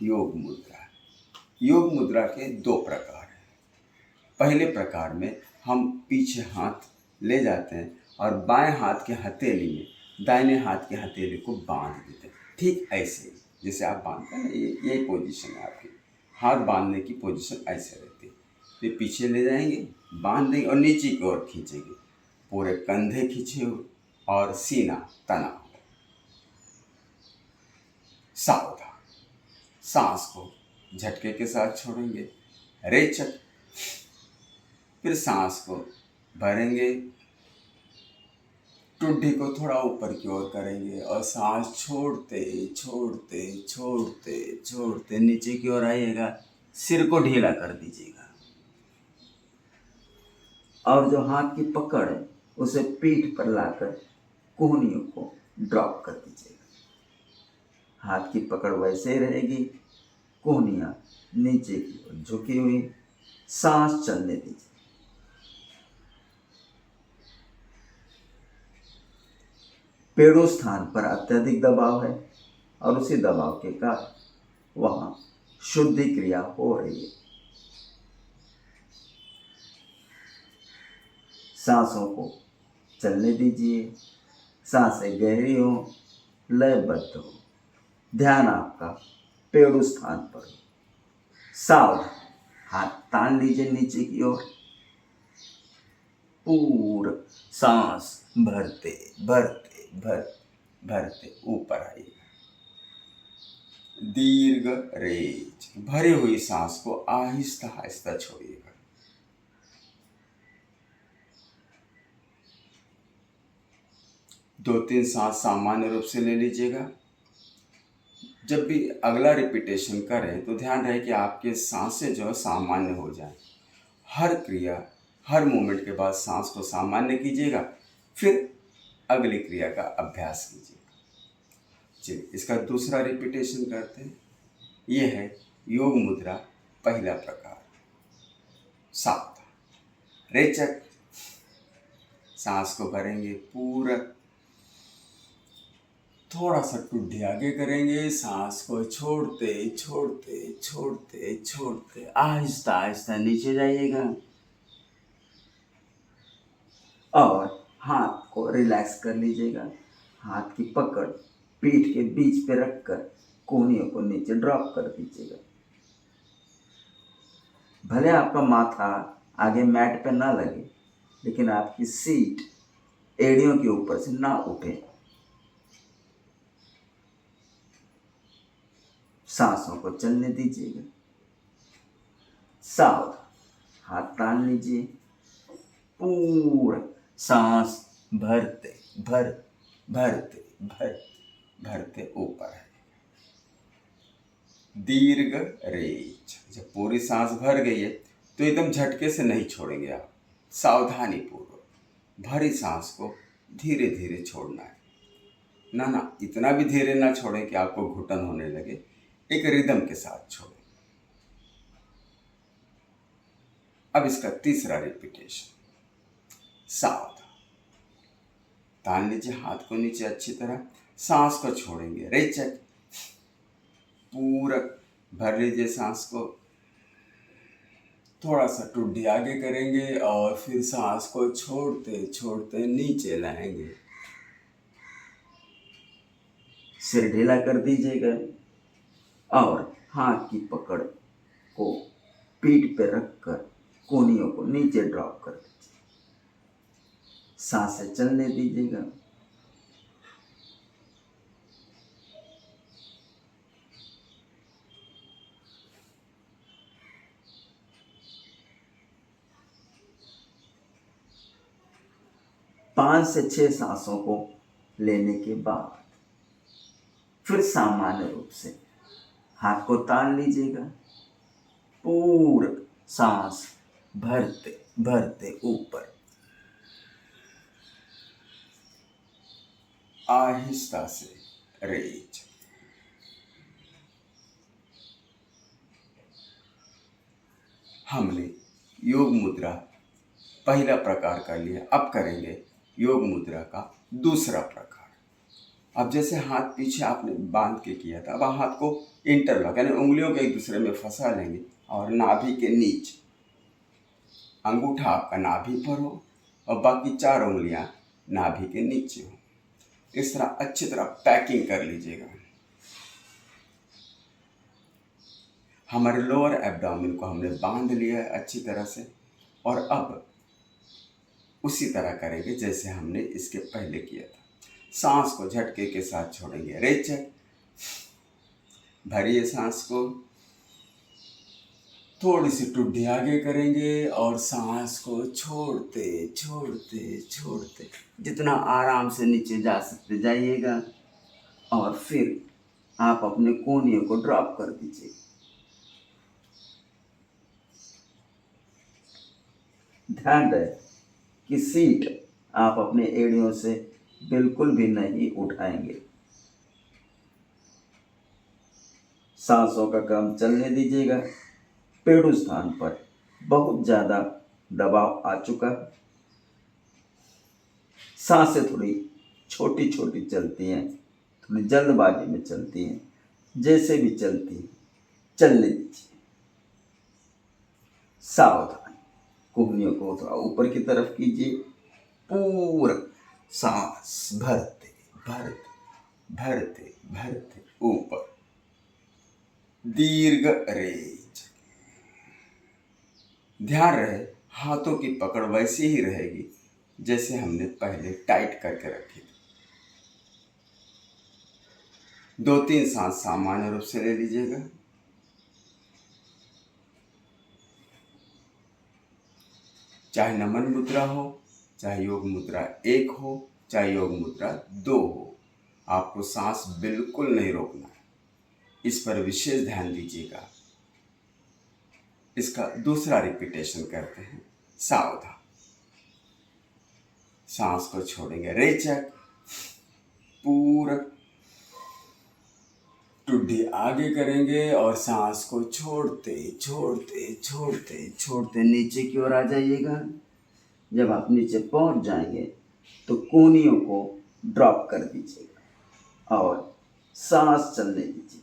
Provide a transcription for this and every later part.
योग मुद्रा। योग मुद्रा के दो प्रकार हैं। पहले प्रकार में हम पीछे हाथ ले जाते हैं और बाएं हाथ के हथेली में दाहिने हाथ के हथेली को बांध देते हैं। ठीक ऐसे ही जैसे आप बांधते हैं ना, यही पोजीशन है आपकी। हाथ बांधने की पोजीशन ऐसे रहती है। फिर पीछे ले जाएंगे, बांध देंगे और नीचे की ओर खींचेंगे। पूरे कंधे खींचे हुए और सीना तना हुआ। सावधान। सांस को झटके के साथ छोड़ेंगे, रेचक। फिर सांस को भरेंगे, टुड्डी को थोड़ा ऊपर की ओर करेंगे और सांस छोड़ते छोड़ते छोड़ते छोड़ते नीचे की ओर आइएगा। सिर को ढीला कर दीजिएगा और जो हाथ की पकड़ है उसे पीठ पर लाकर कोहनियों को ड्रॉप कर दीजिएगा। हाथ की पकड़ वैसे ही रहेगी, कोहनियां नीचे की ओर झुकी हुई। सांस चलने दीजिए। पेड़ों स्थान पर अत्यधिक दबाव है और उसी दबाव के कारण वहां शुद्धि क्रिया हो रही है। सांसों को चलने दीजिए। सांसें गहरी हो, लयबद्ध हो। ध्यान आपका पेड़ों स्थान पर हो। सावधान। हाथ तान लीजिए नीचे की ओर। पूरा सांस भरते भरते भरते भरते ऊपर आइए। दीर्घ रेच। भरी हुई सांस को आहिस्ता आहिस्ता छोड़िएगा। दो तीन सांस सामान्य रूप से ले लीजिएगा। जब भी अगला रिपीटेशन करें तो ध्यान रहे कि आपके सांसें जो है सामान्य हो जाएं। हर क्रिया, हर मोमेंट के बाद सांस को सामान्य कीजिएगा, फिर अगली क्रिया का अभ्यास कीजिएगा। चलिए इसका दूसरा रिपीटेशन करते हैं। यह है योग मुद्रा पहला प्रकार। सावधान। रेचक। सांस को भरेंगे पूरा, थोड़ा सा टुड्डी आगे करेंगे। सांस को छोड़ते छोड़ते छोड़ते छोड़ते आहिस्ता आहिस्ता नीचे जाइएगा और हाथ को रिलैक्स कर लीजिएगा। हाथ की पकड़ पीठ के बीच पे रखकर कोहनियों को नीचे ड्रॉप कर दीजिएगा। भले आपका माथा आगे मैट पे ना लगे, लेकिन आपकी सीट एड़ियों के ऊपर से ना उठे। सांसों को चलने दीजिएगा। सावधान। हाथ तान लीजिए। पूरा सांस भरते भरते भरते भरते भरते ऊपर है। दीर्घ रेच। जब पूरी सांस भर गई है तो एकदम झटके से नहीं छोड़ेंगे आप। सावधानी पूर्वक भरी सांस को धीरे धीरे छोड़ना है। ना इतना भी धीरे ना छोड़ें कि आपको घुटन होने लगे। एक रिदम के साथ छोड़ें। अब इसका तीसरा रिपीटेशन। सावधान। तान लीजिए हाथ को नीचे अच्छी तरह। सांस को छोड़ेंगे। रेचक। पूरा भर लीजिए सांस को। थोड़ा सा टुड्डी आगे करेंगे और फिर सांस को छोड़ते छोड़ते नीचे लाएंगे। सिर ढीला कर दीजिएगा और हाथ की पकड़ को पीठ पे रखकर कोहनियों को नीचे ड्रॉप कर दीजिए। सांसें चलने दीजिएगा। पांच से 6 सांसों को लेने के बाद फिर सामान्य रूप से हाथ को तान लीजिएगा। पूरा सांस भरते भरते ऊपर। आहिस्ता से रेच। हमने योग मुद्रा पहला प्रकार कर लिया। अब करेंगे योग मुद्रा का दूसरा प्रकार। अब जैसे हाथ पीछे आपने बांध के किया था, अब हाथ को इंटरलॉक यानी उंगलियों के एक दूसरे में फंसा लेंगे और नाभि के नीचे अंगूठा आपका नाभि पर हो और बाकी 4 उंगलियां नाभि के नीचे हो। इस तरह अच्छी तरह पैकिंग कर लीजिएगा। हमारे लोअर एब्डोमेन को हमने बांध लिया है अच्छी तरह से, और अब उसी तरह करेंगे जैसे हमने इसके पहले किया था। सांस को झटके के साथ छोड़ेंगे। रेचक, भरिए सांस को, थोड़ी सी टुड्डी आगे करेंगे और सांस को छोड़ते छोड़ते छोड़ते जितना आराम से नीचे जा सकते जाइएगा, और फिर आप अपने कोहनियों को ड्रॉप कर दीजिए। ध्यान रहे कि सीट आप अपने एड़ियों से बिल्कुल भी नहीं उठाएंगे। सांसों का क्रम चलने दीजिएगा। पेड़ू स्थान पर बहुत ज़्यादा दबाव आ चुका। सांसें थोड़ी छोटी छोटी चलती हैं, थोड़ी जल्दबाजी में चलती हैं, जैसे भी चलती हैं चलने दीजिए। सावधान, कोहनियों को थोड़ा ऊपर की तरफ कीजिए। पूरा सांस भरते भरते भरते भरते ऊपर, दीर्घ रेच। ध्यान रहे हाथों की पकड़ वैसी ही रहेगी जैसे हमने पहले टाइट करके रखी थी। 2-3 सांस सामान्य रूप से ले लीजिएगा। चाहे नमन मुद्रा हो, चाहे योग मुद्रा 1 हो, चाहे योग मुद्रा 2 हो, आपको सांस बिल्कुल नहीं रोकना है। इस पर विशेष ध्यान दीजिएगा। इसका दूसरा रिपीटेशन करते हैं। सावधान, सांस को छोड़ेंगे। रेचक, पूरक, टुड्डी आगे करेंगे और सांस को छोड़ते छोड़ते छोड़ते छोड़ते नीचे की ओर आ जाइएगा। जब आप नीचे पहुंच जाएंगे तो कोहनियों को ड्रॉप कर दीजिएगा और सांस चलने दीजिए।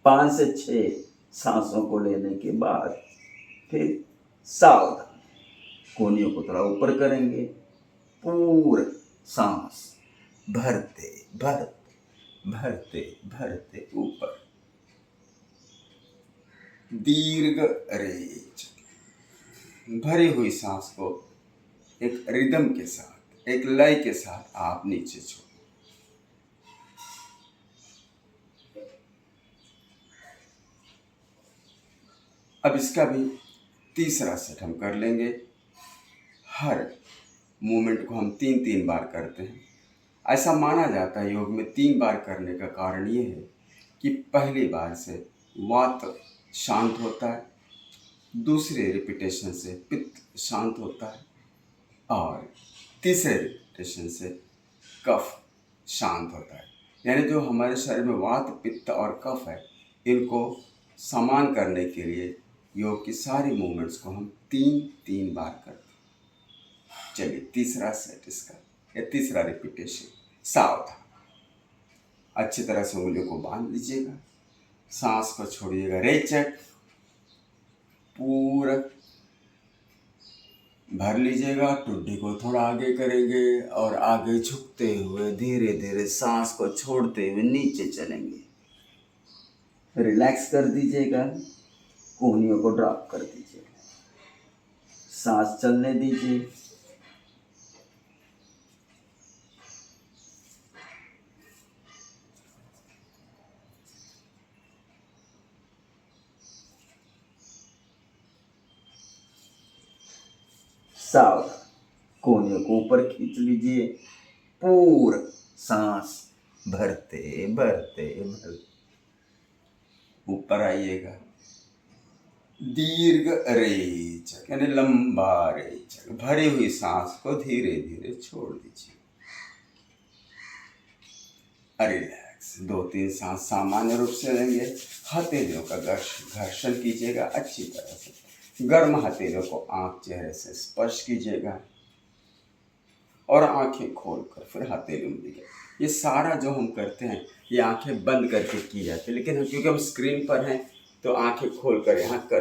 पाँच से 6 सांसों को लेने के बाद फिर सावधान, कोहनियों को थोड़ा ऊपर करेंगे। पूरा सांस भरते भरते भरते भरते ऊपर, दीर्घ रेच। भरी हुई सांस को एक रिदम के साथ, एक लय के साथ आप नीचे छोड़ें। अब इसका भी तीसरा सेट हम कर लेंगे। हर मूवमेंट को हम 3-3 बार करते हैं। ऐसा माना जाता है योग में 3 बार करने का कारण ये है कि पहली बार से वात शांत होता है, दूसरे रिपीटेशन से पित्त शांत होता है और तीसरे रिपीटेशन से कफ शांत होता है। यानी जो हमारे शरीर में वात, पित्त और कफ है, इनको समान करने के लिए योग की सारी मूवमेंट्स को हम 3-3 बार करते हैं। चलिए तीसरा सेट इसका, या तीसरा रिपीटेशन। सावधान, अच्छी तरह से उंगलियों को बांध लीजिएगा। सांस को छोड़िएगा। रेचक, पूरक, भर लीजिएगा। टुड्डी को थोड़ा आगे करेंगे और आगे झुकते हुए धीरे धीरे सांस को छोड़ते हुए नीचे चलेंगे। रिलैक्स कर दीजिएगा, कोहनियों को ड्रॉप कर दीजिए, सांस चलने दीजिए। सावधान, कोहनियों को ऊपर खींच लीजिए। पूरा सांस भरते भरते भरते ऊपर आइएगा। दीर्घ रेचक यानी लंबा रेचक। भरी हुई सांस को धीरे धीरे छोड़ दीजिए। रिलैक्स। 2-3 सांस सामान्य रूप से लेंगे। हथेलियों का घर्षण कीजिएगा अच्छी तरह से। गर्म हथेलियों को आंख चेहरे से स्पर्श कीजिएगा और आंखें खोलकर फिर हथेली उंगली। ये सारा जो हम करते हैं ये आंखें बंद करके की जाती है, लेकिन क्योंकि हम स्क्रीन पर हैं तो आंखें खोलकर यहाँ कर